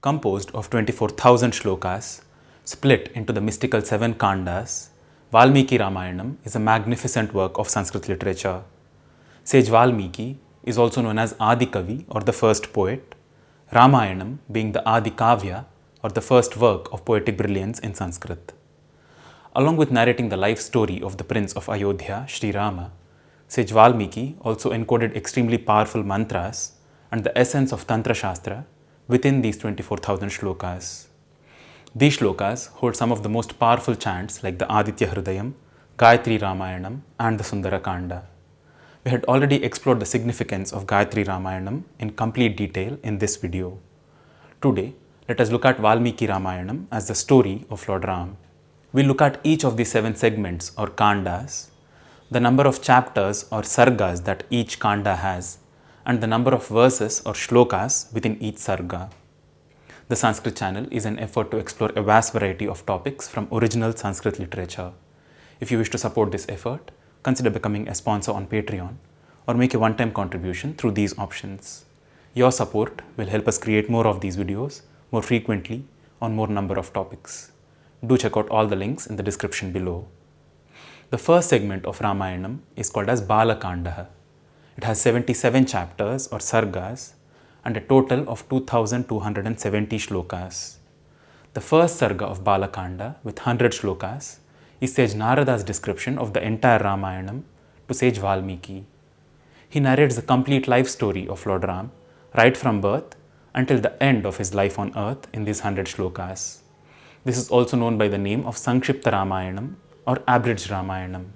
Composed of 24,000 shlokas, split into the mystical 7 Kandas, Valmiki Ramayanam is a magnificent work of Sanskrit literature. Sage Valmiki is also known as Adi Kavi or the first poet, Ramayanam being the Adi Kavya or the first work of poetic brilliance in Sanskrit. Along with narrating the life story of the prince of Ayodhya, Shri Rama, Sage Valmiki also encoded extremely powerful mantras and the essence of Tantra Shastra within these 24,000 shlokas. These shlokas hold some of the most powerful chants like the Aditya Hridayam, Gayatri Ramayanam and the Sundara Kanda. We had already explored the significance of Gayatri Ramayanam in complete detail in this video. Today, let us look at Valmiki Ramayanam as the story of Lord Ram. We'll look at each of these 7 segments or Kandas, the number of chapters or Sargas that each Kanda has, and the number of verses or shlokas within each Sarga. The Sanskrit channel is an effort to explore a vast variety of topics from original Sanskrit literature. If you wish to support this effort, consider becoming a sponsor on Patreon or make a one-time contribution through these options. Your support will help us create more of these videos more frequently on more number of topics. Do check out all the links in the description below. The first segment of Ramayanam is called as Balakanda. It has 77 chapters or sargas and a total of 2270 shlokas. The first sarga of Balakanda with 100 shlokas is Sage Narada's description of the entire Ramayanam to Sage Valmiki. He narrates the complete life story of Lord Ram right from birth until the end of his life on earth in these 100 shlokas. This is also known by the name of Sankshipta Ramayanam or Abridged Ramayanam.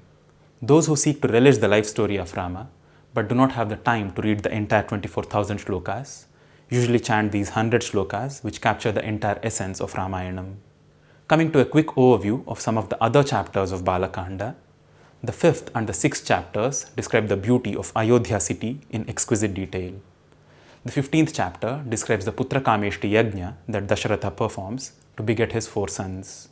Those who seek to relish the life story of Rama but do not have the time to read the entire 24,000 shlokas usually chant these 100 shlokas which capture the entire essence of Ramayanam. Coming to a quick overview of some of the other chapters of Balakanda, the 5th and the 6th chapters describe the beauty of Ayodhya city in exquisite detail. The 15th chapter describes the Putra Kameshti Yajna that Dasharatha performs to beget his 4 sons.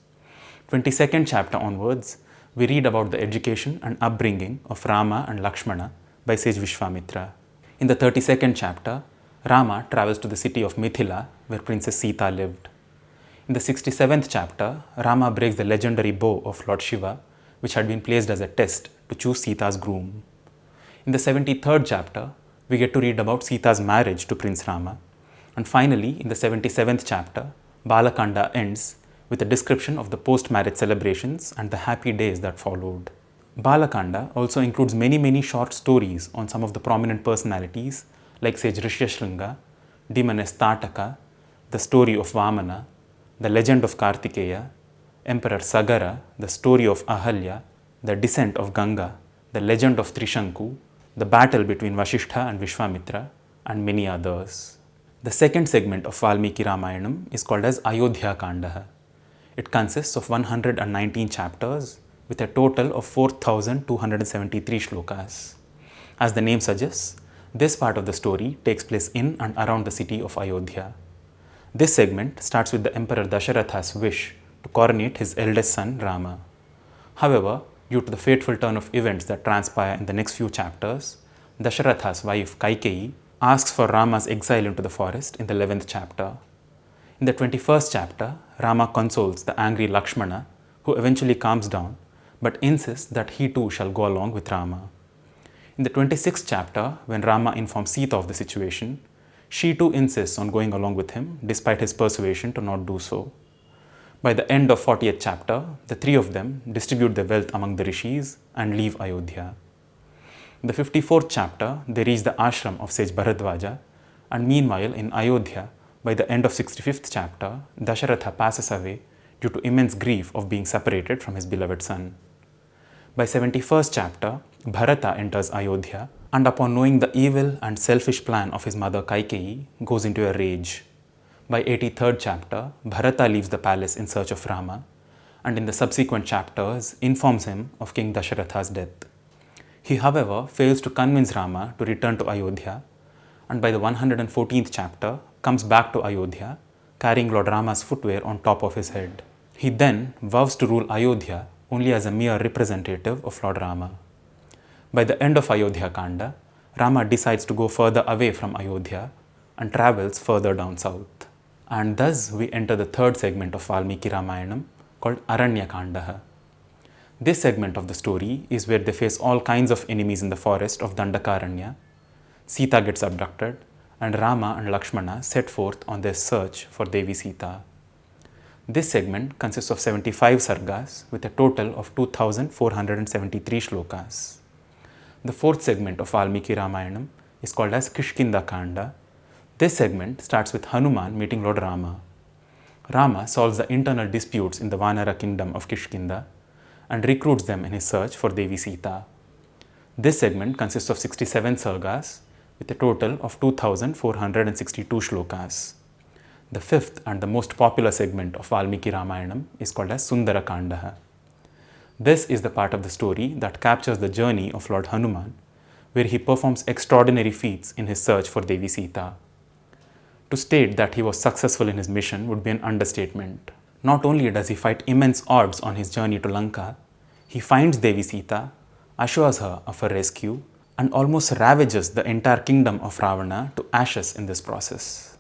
22nd chapter onwards, we read about the education and upbringing of Rama and Lakshmana by Sage Vishwamitra. In the 32nd chapter, Rama travels to the city of Mithila where Princess Sita lived. In the 67th chapter, Rama breaks the legendary bow of Lord Shiva which had been placed as a test to choose Sita's groom. In the 73rd chapter, we get to read about Sita's marriage to Prince Rama. And finally, in the 77th chapter, Balakanda ends with a description of the post-marriage celebrations and the happy days that followed. Balakanda also includes many short stories on some of the prominent personalities like Sage Rishyashringa, Demoness Tataka, the story of Vamana, the legend of Kartikeya, Emperor Sagara, the story of Ahalya, the descent of Ganga, the legend of Trishanku, the battle between Vasishtha and Vishwamitra, and many others. The second segment of Valmiki Ramayanam is called as Ayodhya Kanda. It consists of 119 chapters with a total of 4,273 shlokas. As the name suggests, this part of the story takes place in and around the city of Ayodhya. This segment starts with the Emperor Dasharatha's wish to coronate his eldest son Rama. However, due to the fateful turn of events that transpire in the next few chapters, Dasharatha's wife Kaikeyi asks for Rama's exile into the forest in the 11th chapter. In the 21st chapter, Rama consoles the angry Lakshmana, who eventually calms down but insists that he too shall go along with Rama. In the 26th chapter, when Rama informs Sita of the situation, she too insists on going along with him despite his persuasion to not do so. By the end of 40th chapter, the 3 of them distribute their wealth among the rishis and leave Ayodhya. In the 54th chapter, they reach the ashram of Sage Bharadwaja, and meanwhile in Ayodhya, by the end of 65th chapter, Dasharatha passes away due to immense grief of being separated from his beloved son. By 71st chapter, Bharata enters Ayodhya and upon knowing the evil and selfish plan of his mother Kaikeyi, goes into a rage. By 83rd chapter, Bharata leaves the palace in search of Rama and in the subsequent chapters informs him of King Dasharatha's death. He, however, fails to convince Rama to return to Ayodhya and by the 114th chapter comes back to Ayodhya carrying Lord Rama's footwear on top of his head. He then vows to rule Ayodhya only as a mere representative of Lord Rama. By the end of Ayodhya Kanda, Rama decides to go further away from Ayodhya and travels further down south. And thus we enter the third segment of Valmiki Ramayanam called Aranyakandaha. This segment of the story is where they face all kinds of enemies in the forest of Dandakaranya. Sita gets abducted, and Rama and Lakshmana set forth on their search for Devi Sita. This segment consists of 75 sargas with a total of 2473 shlokas. The fourth segment of Valmiki Ramayanam is called as Kishkinda Kanda. This segment starts with Hanuman meeting Lord Rama. Rama solves the internal disputes in the Vanara kingdom of Kishkinda and recruits them in his search for Devi Sita. This segment consists of 67 sargas with a total of 2462 shlokas. The fifth and the most popular segment of Valmiki Ramayanam is called as Sundara Kandaha. This is the part of the story that captures the journey of Lord Hanuman, where he performs extraordinary feats in his search for Devi Sita. To state that he was successful in his mission would be an understatement. Not only does he fight immense odds on his journey to Lanka, he finds Devi Sita, assures her of her rescue, and almost ravages the entire kingdom of Ravana to ashes in this process.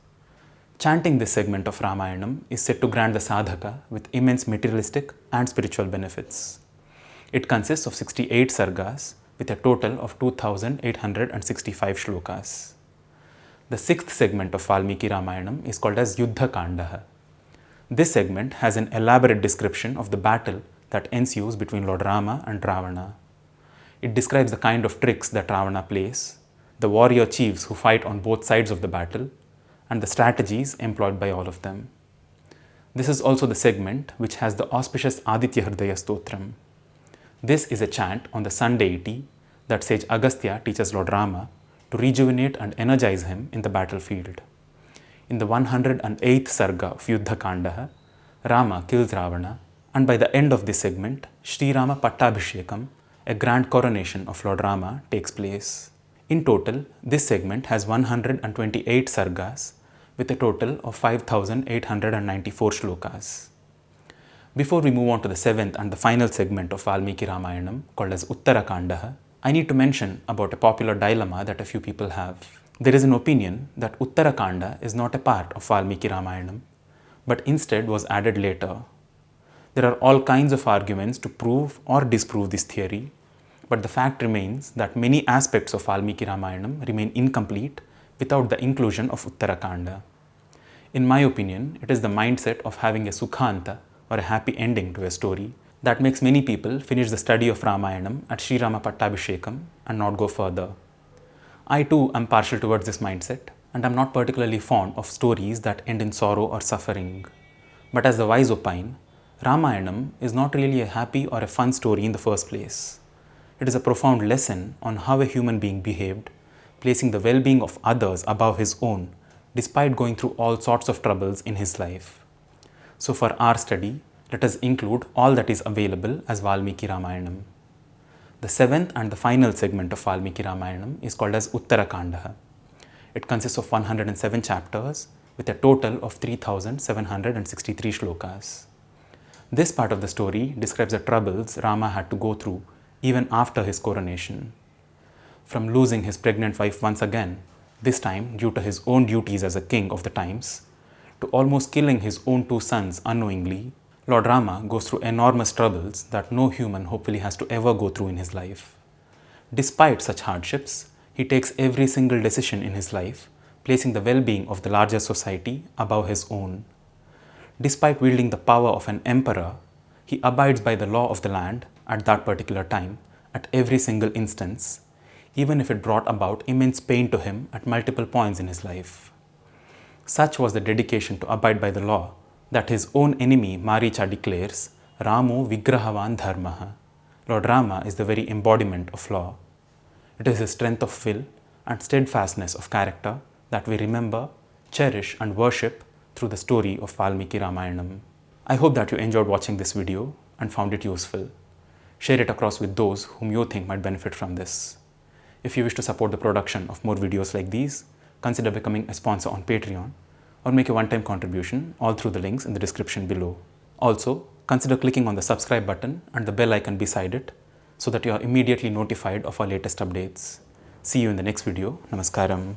Chanting this segment of Ramayanam is said to grant the sadhaka with immense materialistic and spiritual benefits. It consists of 68 sargas with a total of 2865 shlokas. The sixth segment of Valmiki Ramayanam is called as Yuddha Kandaha. This segment has an elaborate description of the battle that ensues between Lord Rama and Ravana. It describes the kind of tricks that Ravana plays, the warrior chiefs who fight on both sides of the battle, and the strategies employed by all of them. This is also the segment which has the auspicious Aditya Hridaya Stotram. This is a chant on the sun deity that sage Agastya teaches Lord Rama to rejuvenate and energize him in the battlefield. In the 108th sarga of Yuddha Kandaha, Rama kills Ravana, and by the end of this segment, Shri Rama Pattabhishekam, a grand coronation of Lord Rama, takes place. In total, this segment has 128 sargas with a total of 5894 shlokas. Before we move on to the seventh and the final segment of Valmiki Ramayanam called as Uttara Kandaha, I need to mention about a popular dilemma that a few people have. There is an opinion that Uttara Kanda is not a part of Valmiki Ramayanam, but instead was added later. There are all kinds of arguments to prove or disprove this theory, but the fact remains that many aspects of Valmiki Ramayanam remain incomplete without the inclusion of Uttarakanda. In my opinion, it is the mindset of having a Sukhanta or a happy ending to a story that makes many people finish the study of Ramayanam at Sri Rama Pattabhishekam and not go further. I too am partial towards this mindset, and am not particularly fond of stories that end in sorrow or suffering. But as the wise opine, Ramayanam is not really a happy or a fun story in the first place. It is a profound lesson on how a human being behaved, placing the well-being of others above his own, despite going through all sorts of troubles in his life. So for our study, let us include all that is available as Valmiki Ramayanam. The seventh and the final segment of Valmiki Ramayanam is called as Uttarakandaha. It consists of 107 chapters with a total of 3763 shlokas. This part of the story describes the troubles Rama had to go through even after his coronation. From losing his pregnant wife once again, this time due to his own duties as a king of the times, to almost killing his own two sons unknowingly, Lord Rama goes through enormous troubles that no human hopefully has to ever go through in his life. Despite such hardships, he takes every single decision in his life, placing the well-being of the larger society above his own. Despite wielding the power of an emperor, he abides by the law of the land at that particular time, at every single instance, even if it brought about immense pain to him at multiple points in his life. Such was the dedication to abide by the law that his own enemy Maricha declares, Ramo Vigrahavan Dharmaha. Lord Rama is the very embodiment of law. It is his strength of will and steadfastness of character that we remember, cherish and worship through the story of Valmiki Ramayanam. I hope that you enjoyed watching this video and found it useful. Share it across with those whom you think might benefit from this. If you wish to support the production of more videos like these, consider becoming a sponsor on Patreon or make a one-time contribution, all through the links in the description below. Also, consider clicking on the subscribe button and the bell icon beside it so that you are immediately notified of our latest updates. See you in the next video. Namaskaram.